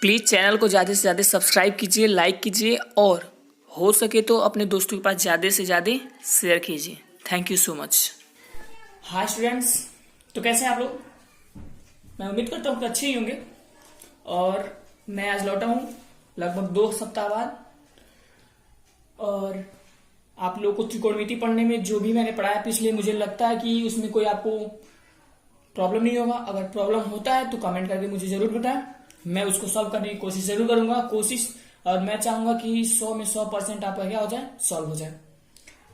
Please channel को ज़्यादा से ज़्यादा सब्सक्राइब कीजिए, लाइक कीजिए और हो सके तो अपने दोस्तों के पास ज़्यादा से ज़्यादा शेयर कीजिए। Thank you so much. Hi students, तो कैसे हैं आप लोग? मैं उम्मीद करता हूँ कि अच्छे ही होंगे। और मैं आज लौटा हूँ लगभग 2 सप्ताह बाद। और आप लोगों को त्रिकोणमिति पढ़ने में जो भी मैंने पढ़ाया पिछले, मुझे लगता है कि उसमें कोई आपको प्रॉब्लम नहीं होगा। अगर प्रॉब्लम होता है तो कमेंट करके मुझे जरूर बताएं, मैं उसको सॉल्व करने की कोशिश जरूर करूंगा। और मैं चाहूंगा कि 100 में 100% आपका क्या हो जाए, सॉल्व हो जाए।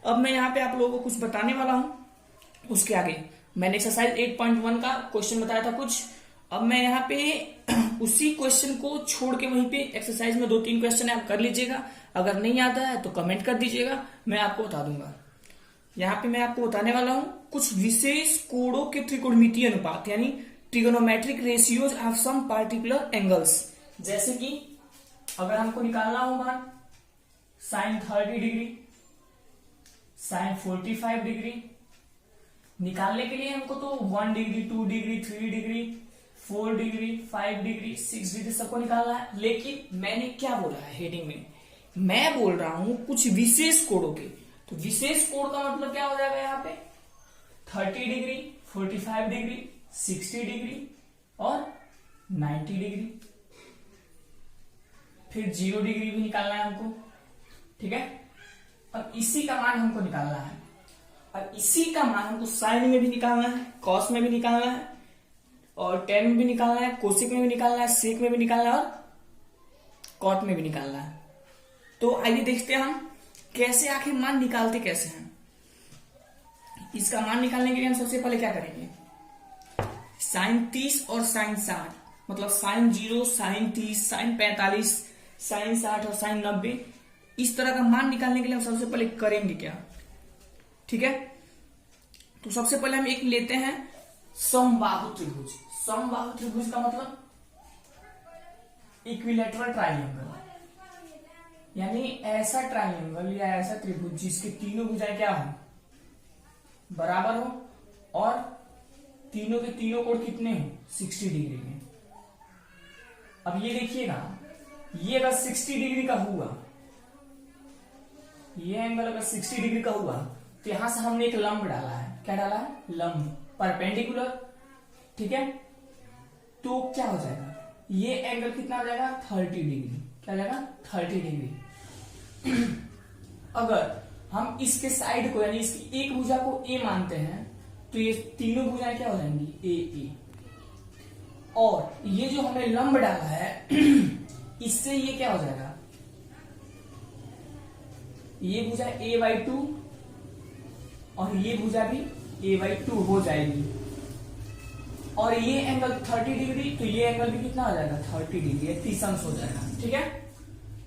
अब मैं यहाँ पे आप लोगों को कुछ बताने वाला हूँ। उसके आगे मैंने एक्सरसाइज 8.1 का क्वेश्चन बताया था कुछ। अब मैं यहाँ पे उसी क्वेश्चन को छोड़ के वहीं पे एक्सरसाइज में 2-3 क्वेश्चन आप कर लीजिएगा। अगर नहीं आता है तो कमेंट कर दीजिएगा, मैं आपको बता दूंगा। यहाँ पे मैं आपको बताने वाला हूं कुछ विशेष कोणों के त्रिकोणमितीय अनुपात, यानी trigonometric ratios of some particular angles. जैसे कि अगर हमको निकालना होगा साइन 30 डिग्री, साइन 45 डिग्री, निकालने के लिए हमको तो 1 degree, 2 degree, 3 degree, 4 degree, 5 degree, 6 degree सबको निकालना है। लेकिन मैंने क्या बोला है हेडिंग में, मैं बोल रहा हूं कुछ विशेष कोणों के। तो विशेष कोण का मतलब क्या हो जाएगा, यहाँ पे 30 डिग्री, 45 डिग्री, 60 डिग्री और 90 डिग्री। फिर 0 डिग्री भी निकालना है हमको, ठीक है। अब इसी का मान हमको निकालना है। अब इसी का मान हमको साइन में भी निकालना है, कॉस में भी निकालना है, और टेन में भी निकालना है, कोसिक में भी निकालना है, सेक में भी निकालना है और कॉट में भी निकालना है। तो आइए देखते हैं हम कैसे आखिर मान निकालते कैसे हैं। इसका मान निकालने के लिए हम सबसे पहले क्या करेंगे, साइन 30 और साइन 60, मतलब साइन 0, साइन 30, साइन 45, साइन 60 और साइन 90, इस तरह का मान निकालने के लिए हम सबसे पहले करेंगे क्या, ठीक है। तो सबसे पहले हम एक लेते हैं समबाहु त्रिभुज। समबाहु त्रिभुज का मतलब इक्विलैटरल ट्रायंगल, यानी ऐसा ट्रायंगल या ऐसा त्रिभुज जिसके तीनों भुजाएं क्या हो, बराबर हो और तीनों के तीनों कोण कितने हो, 60 डिग्री के। अब ये देखिएगा, ये अगर 60 डिग्री का हुआ, ये एंगल अगर 60 डिग्री का हुआ तो यहां से हमने एक लंब डाला है। क्या डाला है, लंब, परपेंडिकुलर, ठीक है। तो क्या हो जाएगा, ये एंगल कितना हो जाएगा, 30 डिग्री। क्या हो जाएगा, 30 डिग्री। अगर हम इसके साइड को, यानी इसकी एक भुजा को ए मानते हैं, तो ये तीनों भुजाएं क्या हो जाएंगी, ए ए। और ये जो हमने लंब डाला है इससे ये क्या हो जाएगा, ये भुजा a/2 और ये भुजा भी a/2 हो जाएगी। और ये एंगल 30 डिग्री, तो ये एंगल भी कितना हो जाएगा, 30 डिग्री, 30 अंश हो जाएगा, ठीक है।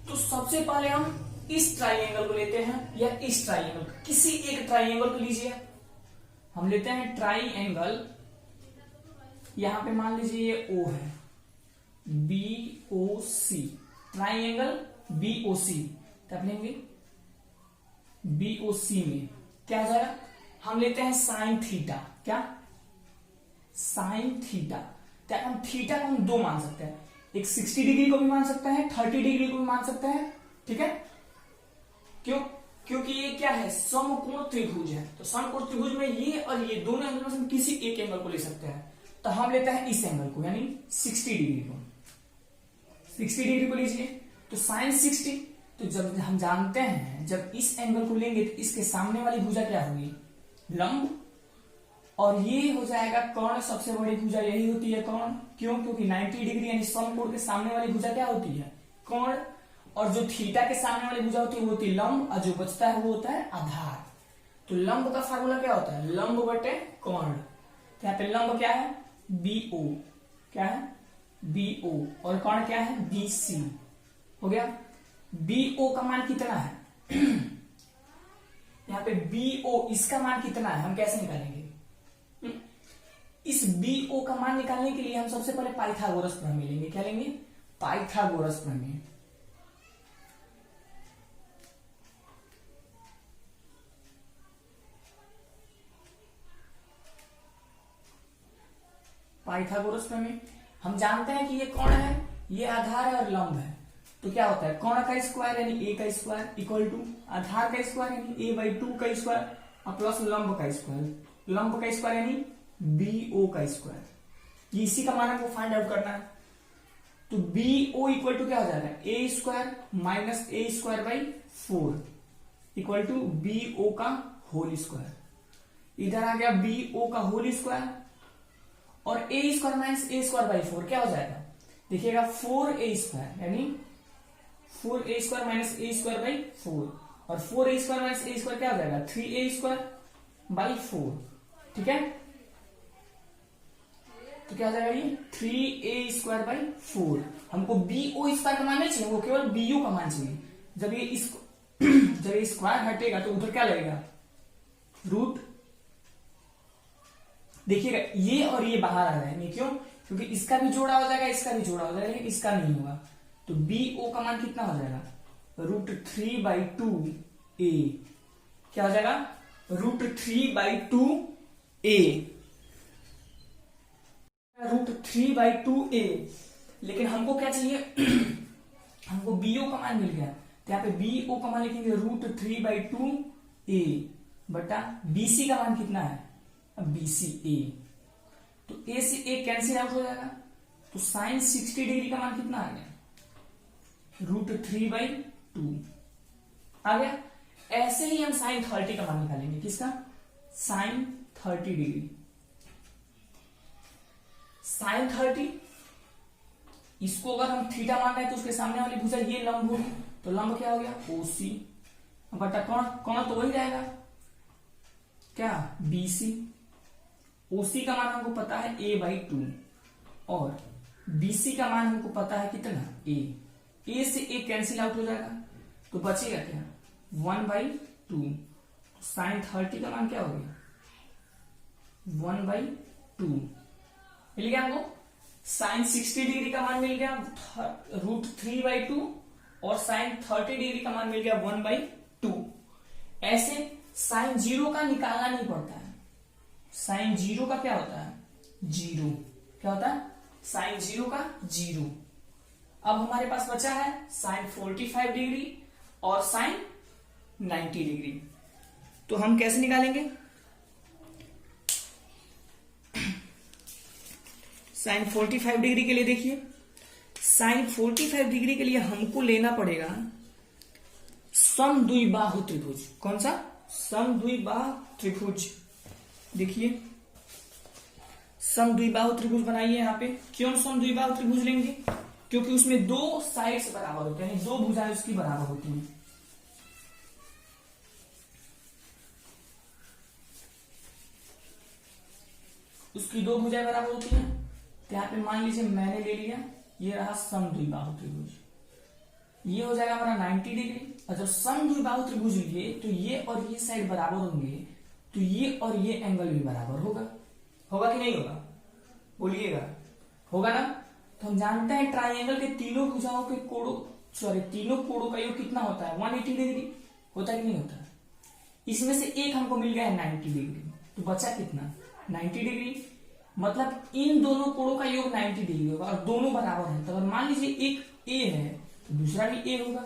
तो सबसे पहले हम इस ट्राइंगल को लेते हैं, या इस ट्राइंगल, किसी एक ट्राइंगल को लीजिए। हम लेते हैं ट्राइंगल, यहां पे मान लीजिए ये O है, BOC, ट्राइंगल BOC। तब लेंगे BOC में क्या हो जाएगा, हम लेते हैं साइन थीटा। क्या, साइन थीटा। क्या हम थीटा को हम 2 मान सकते हैं, एक 60 डिग्री को भी मान सकते हैं, 30 डिग्री को भी मान सकते हैं, ठीक है। क्यों, क्योंकि ये क्या है, समकोण त्रिभुज है। तो समकोण त्रिभुज में ये और ये दोनों एंगल में से हम किसी एक एंगल को ले सकते हैं। तो हम लेते हैं इस एंगल को, यानी 60 डिग्री को। 60 डिग्री को लीजिए, तो साइन 60, तो जब हम जानते हैं जब इस एंगल को लेंगे तो इसके सामने वाली भुजा क्या होगी, लंब, और ये हो जाएगा कर्ण। सबसे बड़ी भुजा यही होती है, कर्ण। क्यों, क्योंकि 90 डिग्री यानी समकोण के सामने वाली भुजा क्या होती है, कर्ण। और जो थीटा के सामने वाली भुजा होती है वो होती है लंब, और जो बचता है वो होता है आधार। तो लंब का फार्मूला क्या होता है, लंब बटे कर्ण। तो यहाँ पे लंब क्या है, BO, क्या है, BO, और कर्ण क्या है, BC। हो गया। BO का मान कितना है यहाँ पे BO, इसका मान कितना है, हम कैसे निकालेंगे। इस BO का मान निकालने के लिए हम सबसे पहले पाइथागोरस प्रमेय लेंगे। क्या लेंगे, पाइथागोरस प्रमेय। पाइथागोरस प्रमेय हम जानते हैं कि ये कौन है, ये आधार है और लंब है, तो क्या होता है कर्ण का स्क्वायर यानी ए का स्क्वायर इक्वल टू आधार का स्क्वायर यानी ए बाई 2 का स्क्वायर और प्लस लंब का स्क्वायर, लंब का स्क्वायर यानी बी ओ का स्क्वायर। इसी का मान हमको फाइंड आउट करना है। तो बी ओ इक्वल टू क्या हो जाएगा A square minus A square by 4 equal to B O का होल स्क्वायर। इधर आ गया बी ओ का होल स्क्वायर और A square minus A square by 4 क्या हो जाएगा देखिएगा 4a स्क्वायर यानी 4a square minus A square by 4 और 4a square minus A square क्या हो जाएगा 3a स्क्वायर बाई 4। ठीक है, तो क्या हो जाएगा ये 3a स्क्वायर बाई 4। हमको बी ओ स्क्वायर का मान नहीं चाहिए, हमको केवल बी ओ का मान चाहिए। जब ये स्क्वायर हटेगा तो उधर क्या लगेगा रूट। देखिएगा ये और ये बाहर आ रहे हैं, क्यों? क्योंकि इसका भी जोड़ा हो जाएगा, इसका भी जोड़ा हो जाएगा, लेकिन इसका नहीं होगा। तो बी ओ का मान कितना हो जाएगा √3/2a। क्या हो जाएगा √3/2a, √3/2a। लेकिन हमको क्या चाहिए हमको बी ओ का मान मिल गया, तो यहाँ पे बी ओ का मान लिखेंगे √3/2a बटा बीसी का मान कितना है BCA। तो A से A कैंसिल आउट हो जाएगा, तो साइन 60 डिग्री का मान कितना आ गया √3/2 आ गया। ऐसे ही हम साइन 30 का मान निकालेंगे, किसका साइन 30 डिग्री। साइन 30 इसको अगर हम थीटा मान रहे हैं तो उसके सामने वाली भुजा ये लंब होगी, तो लंब क्या हो गया OC बटा कौन तो वही रहेगा क्या BC। OC का मान हमको पता है a/2 और BC का मान हमको पता है कितना a से a कैंसिल आउट हो जाएगा, तो बचेगा क्या 1/2। साइन 30 का मान क्या हो गया 1/2 मिल गया हमको। साइन 60 डिग्री का मान मिल गया √3/2 और साइन 30 डिग्री का मान मिल गया 1/2। ऐसे साइन 0 का निकालना नहीं पड़ता है। साइन 0 का क्या होता है 0, क्या होता है साइन 0 का 0। अब हमारे पास बचा है साइन 45 डिग्री और साइन 90 डिग्री। तो हम कैसे निकालेंगे साइन 45 डिग्री के लिए देखिए, साइन 45 डिग्री के लिए हमको लेना पड़ेगा समद्विबाहु त्रिभुज। कौन सा समद्विबाहु त्रिभुज। देखिए समद्विबाहु त्रिभुज बनाइए यहाँ पे। क्यों समद्विबाहु त्रिभुज लेंगे, क्योंकि उसमें दो साइड्स बराबर होते हैं, दो भुजाएं उसकी बराबर होती हैं। उसकी दो भुजाएं बराबर होती हैं, तो यहाँ पे मान लीजिए मैंने ले लिया ये रहा समद्विबाहु त्रिभुज, ये हो जाएगा हमारा 90 डिग्री। और जब समद्विबाहु त्रिभुज लिए तो ये और ये साइड बराबर होंगे, तो ये और ये एंगल भी बराबर होगा। होगा कि नहीं होगा बोलिएगा, होगा ना। तो हम जानते हैं ट्राइंगल के तीनों भुजाओं के तीनों कोणों का योग कितना होता है 180 डिग्री होता है कि नहीं होता। इसमें से एक हमको मिल गया है 90 डिग्री, तो बचा कितना 90 डिग्री। मतलब इन दोनों कोणों का योग 90 डिग्री होगा और दोनों बराबर है। तो अगर मान लीजिए एक ए है तो दूसरा भी ए होगा,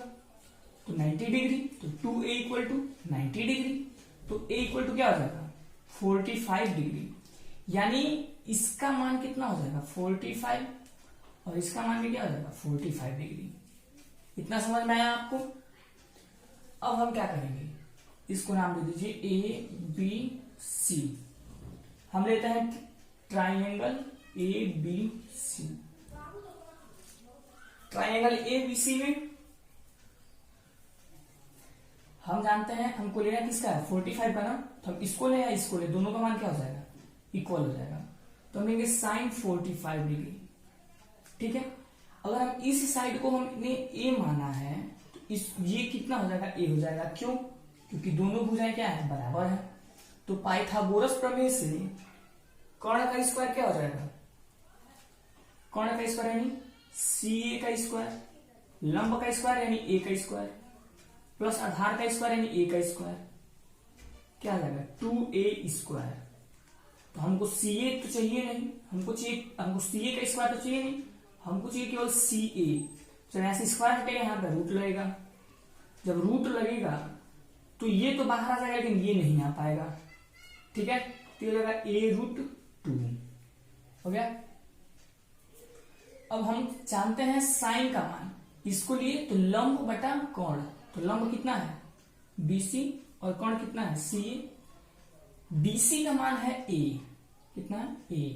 तो 90 डिग्री, तो 2a इक्वल टू 90 डिग्री। तो a इक्वल टू क्या हो जाएगा 45 डिग्री, यानी इसका मान कितना हो जाएगा 45 और इसका मान भी क्या हो जाएगा 45 डिग्री। इतना समझ में आया आपको। अब हम क्या करेंगे, इसको नाम दे दीजिए ABC। हम लेते हैं ट्राइंगल ABC। ट्राइंगल ABC में हम जानते हैं हमको लेना किसका है 45 का ना, तो हम इसको ले या इसको ले, दोनों का मान क्या हो जाएगा इक्वल हो जाएगा। तो हम लेंगे साइन 45 डिग्री। ठीक है, अगर हम इस साइड को हमने ए माना है तो ये कितना हो जाएगा ए हो जाएगा। क्यों, क्योंकि दोनों भुजाएं क्या है बराबर है। तो पाइथागोरस प्रमेय से कर्ण का स्क्वायर क्या हो जाएगा, कर्ण का स्क्वायर यानी CA का स्क्वायर, लंब का स्क्वायर यानी A का स्क्वायर, प्लस आधार का स्क्वायर यानी A का स्क्वायर, क्या आ जाएगा 2A स्क्वायर। तो हमको CA तो चाहिए नहीं, हमको CA का स्क्वायर तो चाहिए नहीं, हमको चाहिए केवल सी ए। तो यहाँ से स्क्वायर हटेगा, यहाँ पे रूट लगेगा। जब रूट लगेगा तो ये तो बाहर आ जाएगा, लेकिन ये नहीं आ पाएगा। ठीक है, तो ये लगेगा a√2 हो गया। अब हम जानते हैं साइन का मान, इसको लिए तो लंब बटा कोण। तो लंब कितना है BC और कोण कितना है CA। BC का मान है a, कितना है a,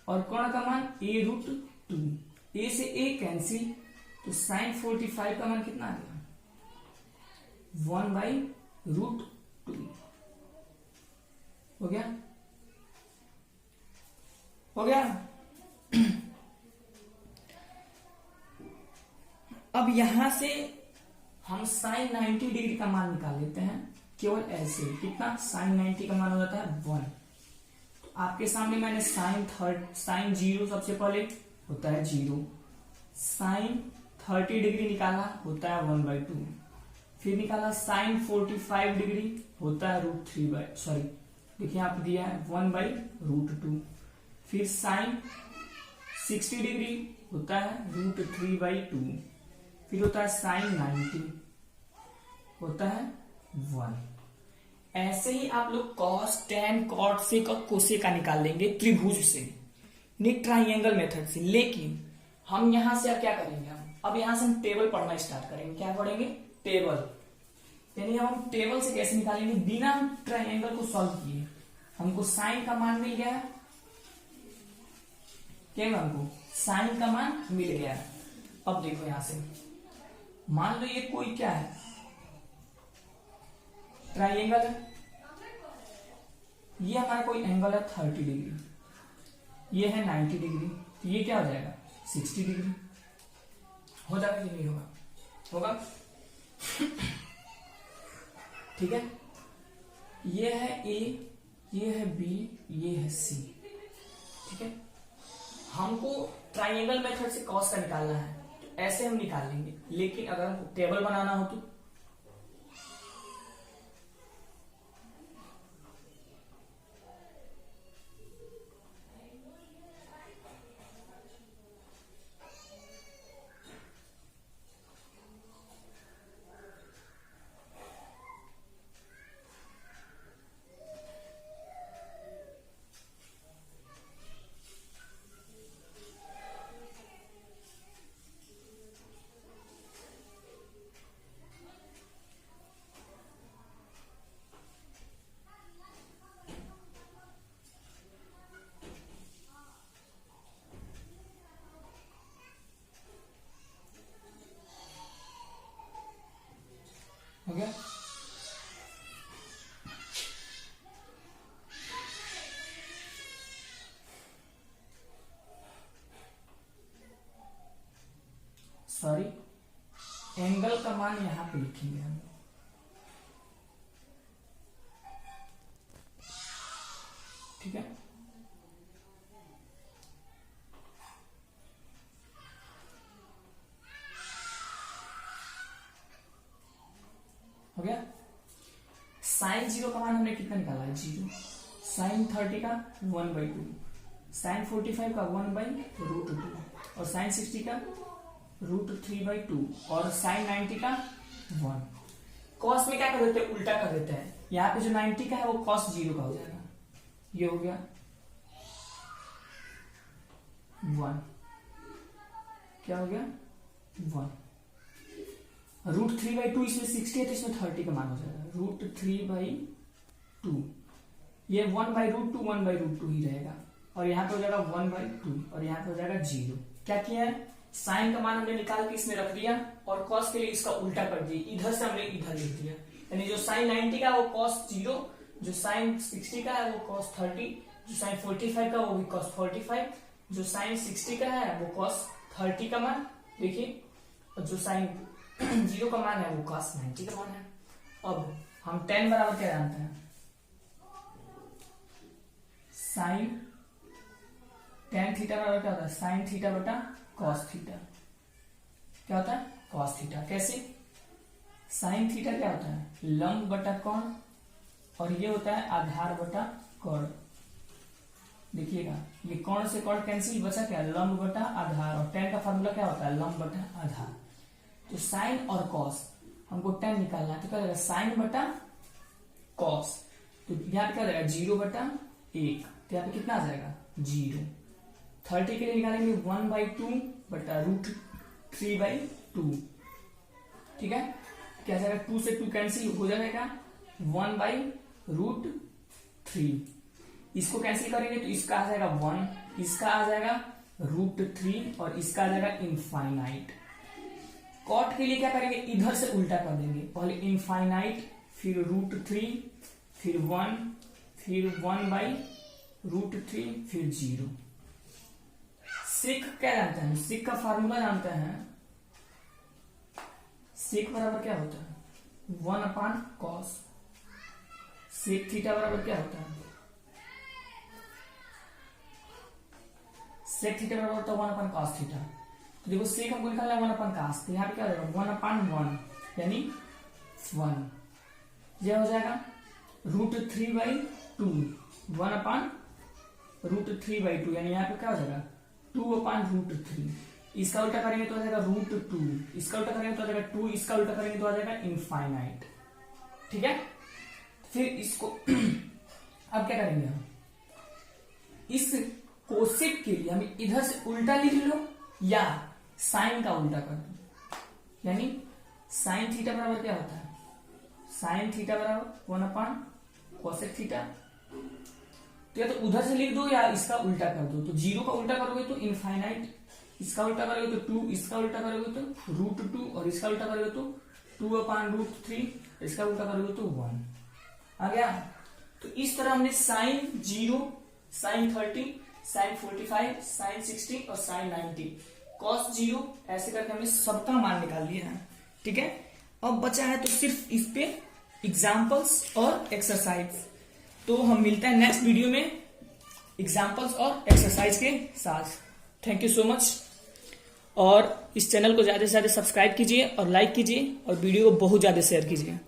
और कोण का मान a√2। a से a कैंसिल, तो साइन 45 का मान कितना आ गया 1/√2 हो गया। हो गया। अब यहां से हम साइन 90 डिग्री का मान निकाल लेते हैं, केवल ऐसे। कितना, साइन 90 का मान हो जाता है 1। तो आपके सामने मैंने साइन 0 सबसे पहले होता है 0, साइन 30 डिग्री निकाला होता है 1/2, फिर निकाला साइन 45 डिग्री होता है √3 देखिए आप दिया है 1/√2, फिर साइन 60 डिग्री होता है √3/2, फिर होता है साइन 90 होता है 1। ऐसे ही आप लोग कॉस, टैन, कॉट, सेक और कोसेक का निकाल लेंगे त्रिभुज से, ट्राइंगल मेथड से। लेकिन हम यहां से अब क्या करेंगे, अब यहां से हम टेबल पढ़ना स्टार्ट करेंगे। क्या पढ़ेंगे, टेबल। यानी हम टेबल से कैसे निकालेंगे, बिना ट्राइंगल को सॉल्व किए। हमको साइन का मान मिल गया, क्या हमको साइन का मान मिल गया। अब देखो यहां से मान लो ये कोई क्या है, ट्राइंगल है। ये हमारा कोई एंगल है 30 डिग्री, ये है 90 डिग्री, तो ये क्या हो जाएगा 60 डिग्री हो जाएगा कि नहीं होगा, होगा। ठीक है, ये है A, ये है B, ये है C। ठीक है, हमको ट्राइंगल मेथड से कॉस का निकालना है, तो ऐसे हम निकाल लेंगे। लेकिन अगर हमको टेबल बनाना हो तो हो गया। सॉरी, एंगल का मान यहां पे लिखेंगे हम। ठीक है, हो गया। साइन 0 का मान हमने कितना निकाला है 0, साइन 30 का 1/2, साइन 45 का 1/√2, और साइन 60 का √3/2, और साइन 90 का 1। कॉस में क्या कर देते हैं, उल्टा कर देते हैं। यहाँ पे जो 90 का है वो कॉस 0 का हो जाएगा, ये हो गया 1। क्या हो गया 1। √3/2 इसमें 60 है तो इसमें 30 का मान हो जाएगा √3/2। ये 1/√2 1/√2 ही रहेगा, और यहाँ पे हो जाएगा 1/2, और यहाँ पे हो जाएगा 0। क्या किया है, साइन का मान हमने निकाल के इसमें रख दिया, और कॉस के लिए इसका उल्टा कर दिया, इधर से हमने इधर लिख दिया। यानी जो साइन 90 का है वो कॉस 0, जो साइन 60 का है वो कॉस 30, जो साइन 45 का वो भी कॉस 45, जो साइन 60 का है वो कॉस 30 का मान देखिए, और जो साइन 0 का मान है वो कॉस 90 का मान है। अब हम tan बराबर क्या जानते हैं, साइन tan थीटा बराबर क्या होता है, साइन थीटा बटा कॉस थीटा। क्या होता है कॉस थीटा। कैसे, साइन थीटा क्या होता है लंब बटा कोण, और ये होता है आधार बटा कोण। देखिएगा ये कौन से कौन कैंसिल, बचा क्या, लंब बटा आधार, और tan का फार्मूला क्या होता है, लंब बटा आधार। तो साइन और कॉस हमको tan निकालना है, तो क्या हो जाएगा साइन बटा कॉस, तो यहाँ पे क्या हो जाएगा 0/1, तो यहाँ पे कितना आ जाएगा 0। 30 के लिए निकालेंगे 1/2 बटा √3/2, ठीक है। क्या जाएगा 2 से 2 कैंसिल हो जाएगा 1/√3, इसको कैंसिल करेंगे तो इसका आ जाएगा 1, इसका आ जाएगा √3 और इसका आ जाएगा इनफाइनाइट। कॉट के लिए क्या करेंगे, इधर से उल्टा कर देंगे, पहले इनफाइनाइट फिर √3 फिर 1 फिर 1/√3 फिर 0। सेक क्या जानते हैं, सेक का फार्मूला जानते हैं, सेक बराबर क्या होता है 1/cos, सेक थीटा बराबर क्या होता है, सेक थीटा बराबर होता है 1/cos थीटा। तो देखो सेक हमको निकालना है 1/cos, तो यहाँ पे क्या हो जाएगा 1/1 यानी 1, यह हो जाएगा √3/2, 1/√3/2 यानी यहाँ पे क्या हो जाएगा 2/√3, इसका उल्टा करेंगे तो आ जाएगा √2, इसका उल्टा करेंगे तो आ जाएगा 2, इसका उल्टा करेंगे तो आ जाएगा इनफाइनाइट, ठीक है। फिर इसको अब क्या करेंगे हम, इस कोसेक के लिए हम इधर से उल्टा लिख लो या साइन का उल्टा कर दो, यानी साइन थीटा बराबर क्या होता है, साइन थीटा बराबर 1/कोसेक थीटा, तो या तो उधर से लिख दो या इसका उल्टा कर दो। तो 0 का उल्टा करोगे तो इनफाइनाइट, इसका उल्टा करोगे तो 2, इसका उल्टा करोगे तो √2 और इसका उल्टा करोगे तो 2/√3, इसका उल्टा करोगे तो 1 आ गया। तो इस तरह हमने साइन 0, साइन 30, साइन 45, साइन 60 और साइन 90, cos 0 ऐसे करके हमने सबका मान निकाल लिया है, ठीक है। अब बचा है तो सिर्फ इस पे एग्जाम्पल्स और एक्सरसाइज। तो हम मिलते हैं नेक्स्ट वीडियो में एग्जाम्पल्स और एक्सरसाइज के साथ। थैंक यू सो मच, और इस चैनल को ज्यादा से ज्यादा सब्सक्राइब कीजिए और लाइक कीजिए और वीडियो को बहुत ज्यादा शेयर कीजिए।